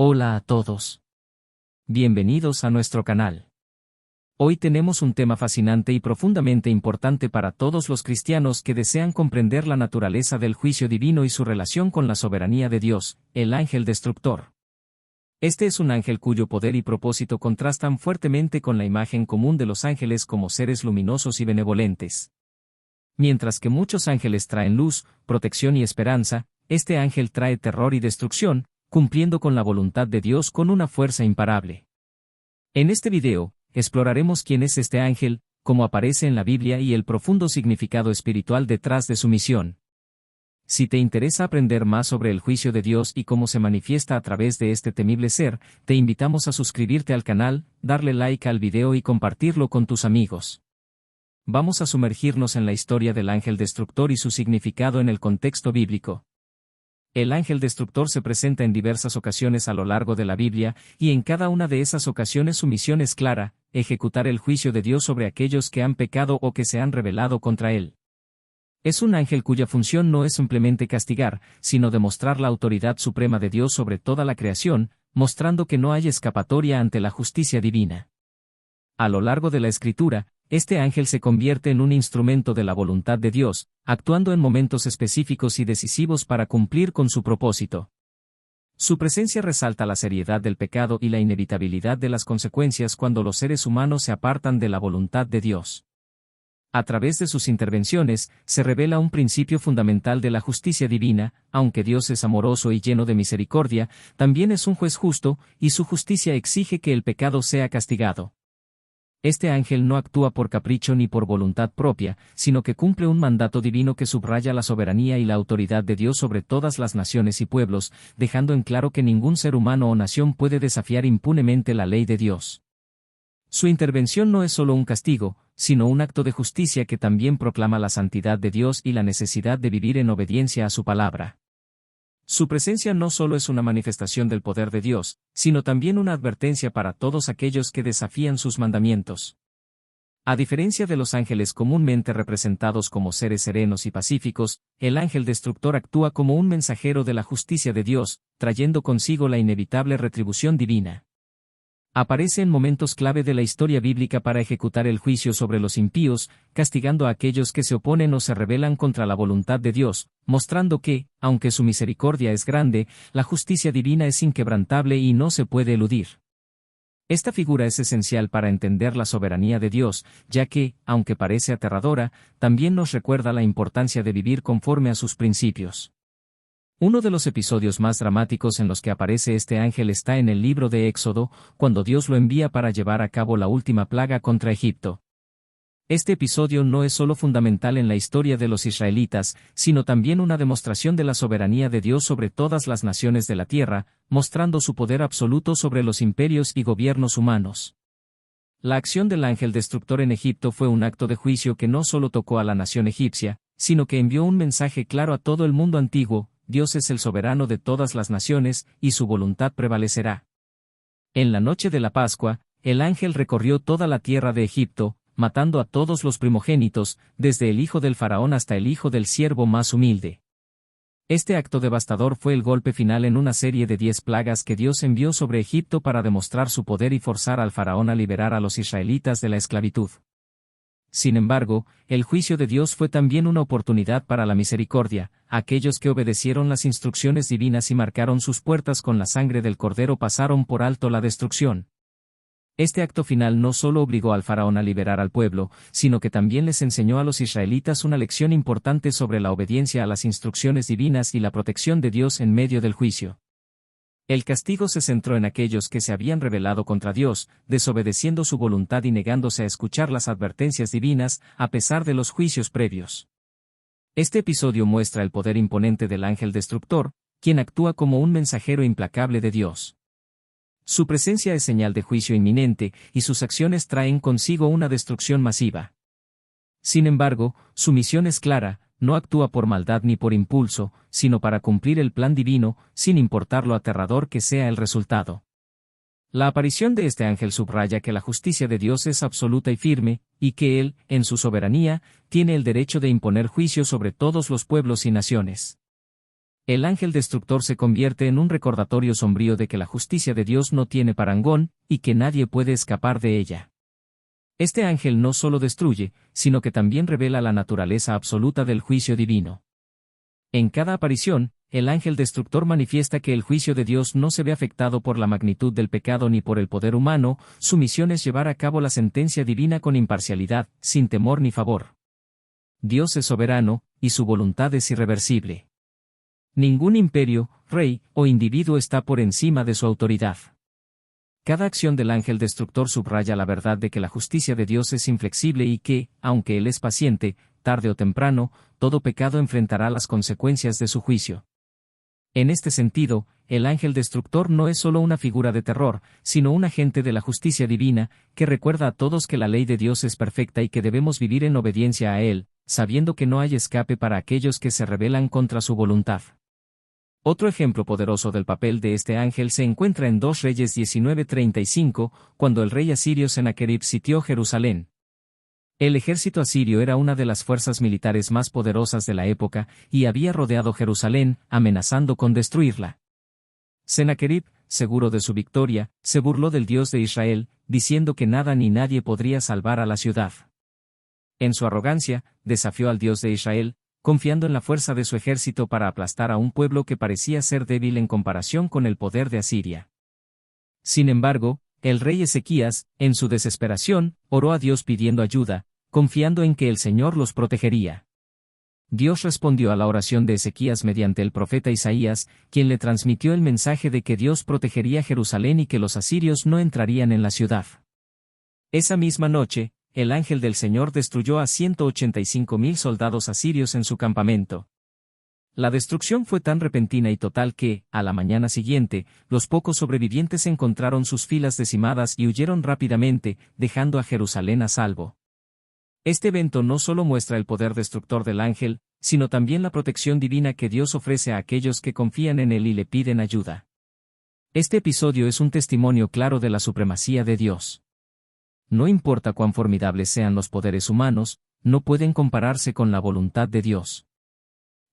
Hola a todos. Bienvenidos a nuestro canal. Hoy tenemos un tema fascinante y profundamente importante para todos los cristianos que desean comprender la naturaleza del juicio divino y su relación con la soberanía de Dios, el ángel destructor. Este es un ángel cuyo poder y propósito contrastan fuertemente con la imagen común de los ángeles como seres luminosos y benevolentes. Mientras que muchos ángeles traen luz, protección y esperanza, este ángel trae terror y destrucción, cumpliendo con la voluntad de Dios con una fuerza imparable. En este video, exploraremos quién es este ángel, cómo aparece en la Biblia y el profundo significado espiritual detrás de su misión. Si te interesa aprender más sobre el juicio de Dios y cómo se manifiesta a través de este temible ser, te invitamos a suscribirte al canal, darle like al video y compartirlo con tus amigos. Vamos a sumergirnos en la historia del ángel destructor y su significado en el contexto bíblico. El ángel destructor se presenta en diversas ocasiones a lo largo de la Biblia, y en cada una de esas ocasiones su misión es clara: ejecutar el juicio de Dios sobre aquellos que han pecado o que se han rebelado contra él. Es un ángel cuya función no es simplemente castigar, sino demostrar la autoridad suprema de Dios sobre toda la creación, mostrando que no hay escapatoria ante la justicia divina. A lo largo de la Escritura, este ángel se convierte en un instrumento de la voluntad de Dios, actuando en momentos específicos y decisivos para cumplir con su propósito. Su presencia resalta la seriedad del pecado y la inevitabilidad de las consecuencias cuando los seres humanos se apartan de la voluntad de Dios. A través de sus intervenciones, se revela un principio fundamental de la justicia divina: aunque Dios es amoroso y lleno de misericordia, también es un juez justo, y su justicia exige que el pecado sea castigado. Este ángel no actúa por capricho ni por voluntad propia, sino que cumple un mandato divino que subraya la soberanía y la autoridad de Dios sobre todas las naciones y pueblos, dejando en claro que ningún ser humano o nación puede desafiar impunemente la ley de Dios. Su intervención no es solo un castigo, sino un acto de justicia que también proclama la santidad de Dios y la necesidad de vivir en obediencia a su palabra. Su presencia no solo es una manifestación del poder de Dios, sino también una advertencia para todos aquellos que desafían sus mandamientos. A diferencia de los ángeles comúnmente representados como seres serenos y pacíficos, el ángel destructor actúa como un mensajero de la justicia de Dios, trayendo consigo la inevitable retribución divina. Aparece en momentos clave de la historia bíblica para ejecutar el juicio sobre los impíos, castigando a aquellos que se oponen o se rebelan contra la voluntad de Dios, mostrando que, aunque su misericordia es grande, la justicia divina es inquebrantable y no se puede eludir. Esta figura es esencial para entender la soberanía de Dios, ya que, aunque parece aterradora, también nos recuerda la importancia de vivir conforme a sus principios. Uno de los episodios más dramáticos en los que aparece este ángel está en el libro de Éxodo, cuando Dios lo envía para llevar a cabo la última plaga contra Egipto. Este episodio no es solo fundamental en la historia de los israelitas, sino también una demostración de la soberanía de Dios sobre todas las naciones de la tierra, mostrando su poder absoluto sobre los imperios y gobiernos humanos. La acción del ángel destructor en Egipto fue un acto de juicio que no solo tocó a la nación egipcia, sino que envió un mensaje claro a todo el mundo antiguo: Dios es el soberano de todas las naciones, y su voluntad prevalecerá. En la noche de la Pascua, el ángel recorrió toda la tierra de Egipto, matando a todos los primogénitos, desde el hijo del faraón hasta el hijo del siervo más humilde. Este acto devastador fue el golpe final en una serie de 10 plagas que Dios envió sobre Egipto para demostrar su poder y forzar al faraón a liberar a los israelitas de la esclavitud. Sin embargo, el juicio de Dios fue también una oportunidad para la misericordia: aquellos que obedecieron las instrucciones divinas y marcaron sus puertas con la sangre del cordero pasaron por alto la destrucción. Este acto final no solo obligó al faraón a liberar al pueblo, sino que también les enseñó a los israelitas una lección importante sobre la obediencia a las instrucciones divinas y la protección de Dios en medio del juicio. El castigo se centró en aquellos que se habían rebelado contra Dios, desobedeciendo su voluntad y negándose a escuchar las advertencias divinas, a pesar de los juicios previos. Este episodio muestra el poder imponente del ángel destructor, quien actúa como un mensajero implacable de Dios. Su presencia es señal de juicio inminente, y sus acciones traen consigo una destrucción masiva. Sin embargo, su misión es clara: no actúa por maldad ni por impulso, sino para cumplir el plan divino, sin importar lo aterrador que sea el resultado. La aparición de este ángel subraya que la justicia de Dios es absoluta y firme, y que Él, en su soberanía, tiene el derecho de imponer juicio sobre todos los pueblos y naciones. El ángel destructor se convierte en un recordatorio sombrío de que la justicia de Dios no tiene parangón, y que nadie puede escapar de ella. Este ángel no solo destruye, sino que también revela la naturaleza absoluta del juicio divino. En cada aparición, el ángel destructor manifiesta que el juicio de Dios no se ve afectado por la magnitud del pecado ni por el poder humano, su misión es llevar a cabo la sentencia divina con imparcialidad, sin temor ni favor. Dios es soberano, y su voluntad es irreversible. Ningún imperio, rey o individuo está por encima de su autoridad. Cada acción del ángel destructor subraya la verdad de que la justicia de Dios es inflexible y que, aunque Él es paciente, tarde o temprano, todo pecado enfrentará las consecuencias de su juicio. En este sentido, el ángel destructor no es solo una figura de terror, sino un agente de la justicia divina, que recuerda a todos que la ley de Dios es perfecta y que debemos vivir en obediencia a Él, sabiendo que no hay escape para aquellos que se rebelan contra su voluntad. Otro ejemplo poderoso del papel de este ángel se encuentra en 2 Reyes 19:35, cuando el rey asirio Sennacherib sitió Jerusalén. El ejército asirio era una de las fuerzas militares más poderosas de la época, y había rodeado Jerusalén, amenazando con destruirla. Sennacherib, seguro de su victoria, se burló del Dios de Israel, diciendo que nada ni nadie podría salvar a la ciudad. En su arrogancia, desafió al Dios de Israel, confiando en la fuerza de su ejército para aplastar a un pueblo que parecía ser débil en comparación con el poder de Asiria. Sin embargo, el rey Ezequías, en su desesperación, oró a Dios pidiendo ayuda, confiando en que el Señor los protegería. Dios respondió a la oración de Ezequías mediante el profeta Isaías, quien le transmitió el mensaje de que Dios protegería Jerusalén y que los asirios no entrarían en la ciudad. Esa misma noche, el ángel del Señor destruyó a 185,000 soldados asirios en su campamento. La destrucción fue tan repentina y total que, a la mañana siguiente, los pocos sobrevivientes encontraron sus filas decimadas y huyeron rápidamente, dejando a Jerusalén a salvo. Este evento no solo muestra el poder destructor del ángel, sino también la protección divina que Dios ofrece a aquellos que confían en Él y le piden ayuda. Este episodio es un testimonio claro de la supremacía de Dios. No importa cuán formidables sean los poderes humanos, no pueden compararse con la voluntad de Dios.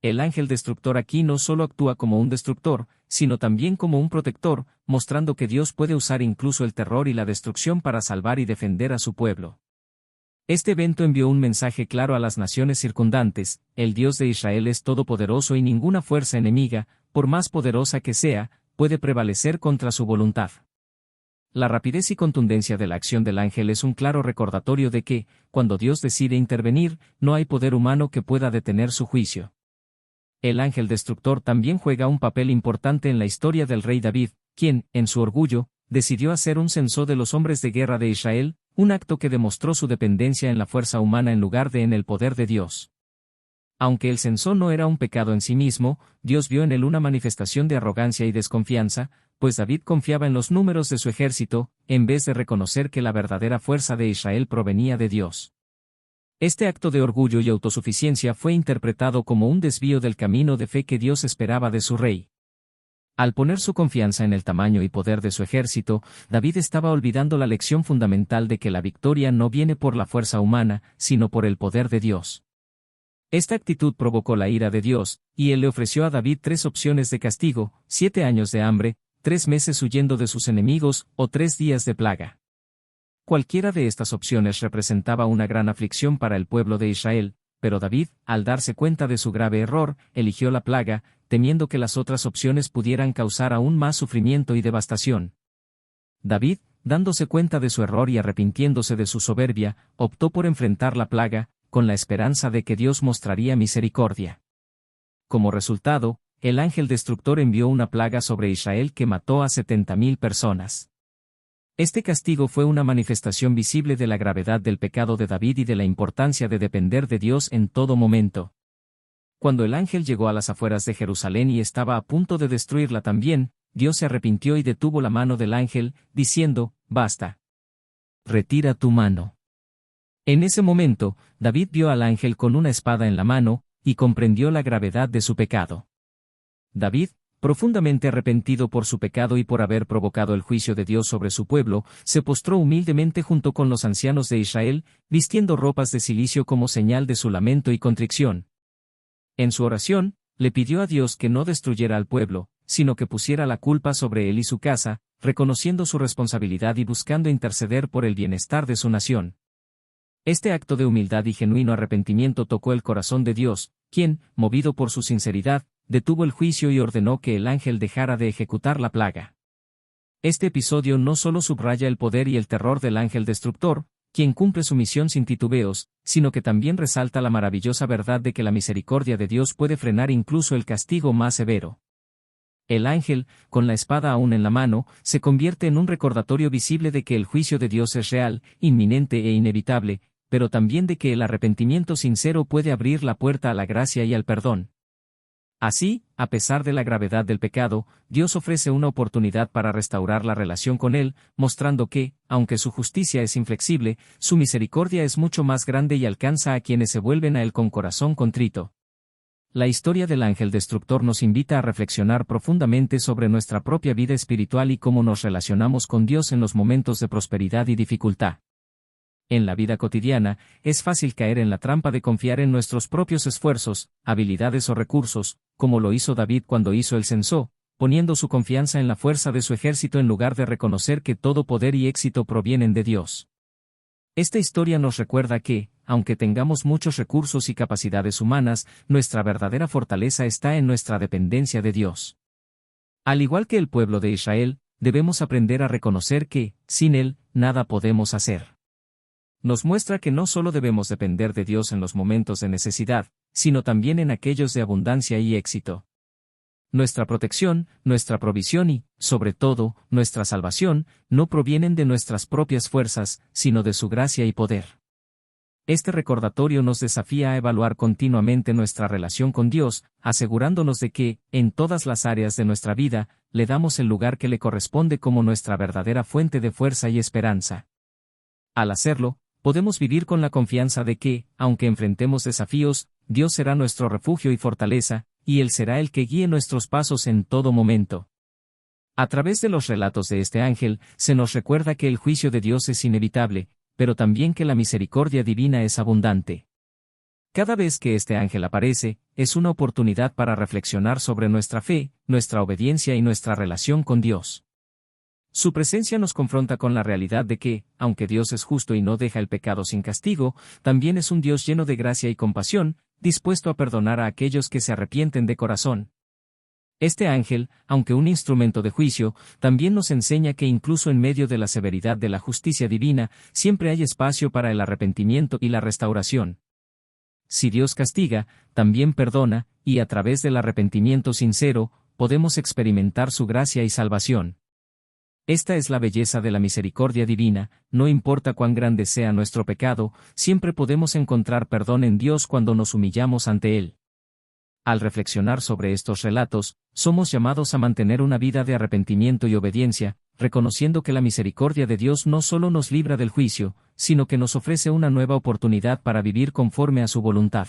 El ángel destructor aquí no solo actúa como un destructor, sino también como un protector, mostrando que Dios puede usar incluso el terror y la destrucción para salvar y defender a su pueblo. Este evento envió un mensaje claro a las naciones circundantes: el Dios de Israel es todopoderoso y ninguna fuerza enemiga, por más poderosa que sea, puede prevalecer contra su voluntad. La rapidez y contundencia de la acción del ángel es un claro recordatorio de que, cuando Dios decide intervenir, no hay poder humano que pueda detener su juicio. El ángel destructor también juega un papel importante en la historia del rey David, quien, en su orgullo, decidió hacer un censo de los hombres de guerra de Israel, un acto que demostró su dependencia en la fuerza humana en lugar de en el poder de Dios. Aunque el censo no era un pecado en sí mismo, Dios vio en él una manifestación de arrogancia y desconfianza, pues David confiaba en los números de su ejército, en vez de reconocer que la verdadera fuerza de Israel provenía de Dios. Este acto de orgullo y autosuficiencia fue interpretado como un desvío del camino de fe que Dios esperaba de su rey. Al poner su confianza en el tamaño y poder de su ejército, David estaba olvidando la lección fundamental de que la victoria no viene por la fuerza humana, sino por el poder de Dios. Esta actitud provocó la ira de Dios, y Él le ofreció a David 3 opciones de castigo: 7 años de hambre, 3 meses huyendo de sus enemigos, o 3 días de plaga. Cualquiera de estas opciones representaba una gran aflicción para el pueblo de Israel, pero David, al darse cuenta de su grave error, eligió la plaga, temiendo que las otras opciones pudieran causar aún más sufrimiento y devastación. David, dándose cuenta de su error y arrepintiéndose de su soberbia, optó por enfrentar la plaga, con la esperanza de que Dios mostraría misericordia. Como resultado, el ángel destructor envió una plaga sobre Israel que mató a 70,000 personas. Este castigo fue una manifestación visible de la gravedad del pecado de David y de la importancia de depender de Dios en todo momento. Cuando el ángel llegó a las afueras de Jerusalén y estaba a punto de destruirla también, Dios se arrepintió y detuvo la mano del ángel, diciendo: «Basta. Retira tu mano». En ese momento, David vio al ángel con una espada en la mano, y comprendió la gravedad de su pecado. David, profundamente arrepentido por su pecado y por haber provocado el juicio de Dios sobre su pueblo, se postró humildemente junto con los ancianos de Israel, vistiendo ropas de cilicio como señal de su lamento y contrición. En su oración, le pidió a Dios que no destruyera al pueblo, sino que pusiera la culpa sobre él y su casa, reconociendo su responsabilidad y buscando interceder por el bienestar de su nación. Este acto de humildad y genuino arrepentimiento tocó el corazón de Dios, quien, movido por su sinceridad, detuvo el juicio y ordenó que el ángel dejara de ejecutar la plaga. Este episodio no solo subraya el poder y el terror del ángel destructor, quien cumple su misión sin titubeos, sino que también resalta la maravillosa verdad de que la misericordia de Dios puede frenar incluso el castigo más severo. El ángel, con la espada aún en la mano, se convierte en un recordatorio visible de que el juicio de Dios es real, inminente e inevitable, pero también de que el arrepentimiento sincero puede abrir la puerta a la gracia y al perdón. Así, a pesar de la gravedad del pecado, Dios ofrece una oportunidad para restaurar la relación con Él, mostrando que, aunque su justicia es inflexible, su misericordia es mucho más grande y alcanza a quienes se vuelven a Él con corazón contrito. La historia del ángel destructor nos invita a reflexionar profundamente sobre nuestra propia vida espiritual y cómo nos relacionamos con Dios en los momentos de prosperidad y dificultad. En la vida cotidiana, es fácil caer en la trampa de confiar en nuestros propios esfuerzos, habilidades o recursos, como lo hizo David cuando hizo el censo, poniendo su confianza en la fuerza de su ejército en lugar de reconocer que todo poder y éxito provienen de Dios. Esta historia nos recuerda que, aunque tengamos muchos recursos y capacidades humanas, nuestra verdadera fortaleza está en nuestra dependencia de Dios. Al igual que el pueblo de Israel, debemos aprender a reconocer que, sin Él, nada podemos hacer. Nos muestra que no solo debemos depender de Dios en los momentos de necesidad, sino también en aquellos de abundancia y éxito. Nuestra protección, nuestra provisión y, sobre todo, nuestra salvación, no provienen de nuestras propias fuerzas, sino de su gracia y poder. Este recordatorio nos desafía a evaluar continuamente nuestra relación con Dios, asegurándonos de que, en todas las áreas de nuestra vida, le damos el lugar que le corresponde como nuestra verdadera fuente de fuerza y esperanza. Al hacerlo, podemos vivir con la confianza de que, aunque enfrentemos desafíos, Dios será nuestro refugio y fortaleza, y Él será el que guíe nuestros pasos en todo momento. A través de los relatos de este ángel, se nos recuerda que el juicio de Dios es inevitable, pero también que la misericordia divina es abundante. Cada vez que este ángel aparece, es una oportunidad para reflexionar sobre nuestra fe, nuestra obediencia y nuestra relación con Dios. Su presencia nos confronta con la realidad de que, aunque Dios es justo y no deja el pecado sin castigo, también es un Dios lleno de gracia y compasión, dispuesto a perdonar a aquellos que se arrepienten de corazón. Este ángel, aunque un instrumento de juicio, también nos enseña que incluso en medio de la severidad de la justicia divina, siempre hay espacio para el arrepentimiento y la restauración. Si Dios castiga, también perdona, y a través del arrepentimiento sincero, podemos experimentar su gracia y salvación. Esta es la belleza de la misericordia divina, no importa cuán grande sea nuestro pecado, siempre podemos encontrar perdón en Dios cuando nos humillamos ante Él. Al reflexionar sobre estos relatos, somos llamados a mantener una vida de arrepentimiento y obediencia, reconociendo que la misericordia de Dios no solo nos libra del juicio, sino que nos ofrece una nueva oportunidad para vivir conforme a su voluntad.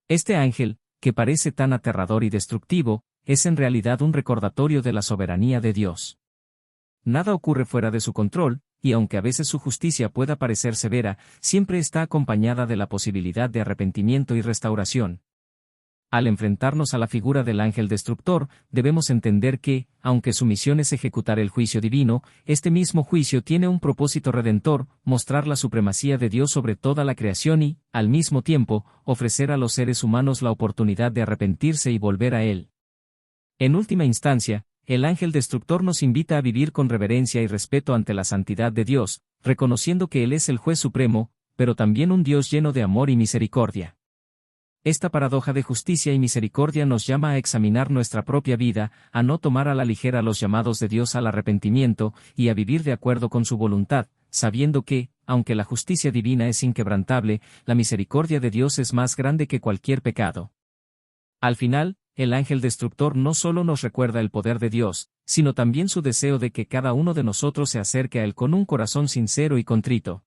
Este ángel, que parece tan aterrador y destructivo, es en realidad un recordatorio de la soberanía de Dios. Nada ocurre fuera de su control, y aunque a veces su justicia pueda parecer severa, siempre está acompañada de la posibilidad de arrepentimiento y restauración. Al enfrentarnos a la figura del ángel destructor, debemos entender que, aunque su misión es ejecutar el juicio divino, este mismo juicio tiene un propósito redentor, mostrar la supremacía de Dios sobre toda la creación y, al mismo tiempo, ofrecer a los seres humanos la oportunidad de arrepentirse y volver a Él. En última instancia, el ángel destructor nos invita a vivir con reverencia y respeto ante la santidad de Dios, reconociendo que Él es el juez supremo, pero también un Dios lleno de amor y misericordia. Esta paradoja de justicia y misericordia nos llama a examinar nuestra propia vida, a no tomar a la ligera los llamados de Dios al arrepentimiento, y a vivir de acuerdo con su voluntad, sabiendo que, aunque la justicia divina es inquebrantable, la misericordia de Dios es más grande que cualquier pecado. Al final, el ángel destructor no solo nos recuerda el poder de Dios, sino también su deseo de que cada uno de nosotros se acerque a Él con un corazón sincero y contrito.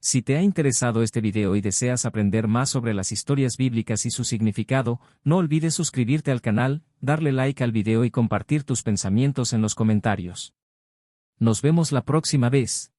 Si te ha interesado este video y deseas aprender más sobre las historias bíblicas y su significado, no olvides suscribirte al canal, darle like al video y compartir tus pensamientos en los comentarios. Nos vemos la próxima vez.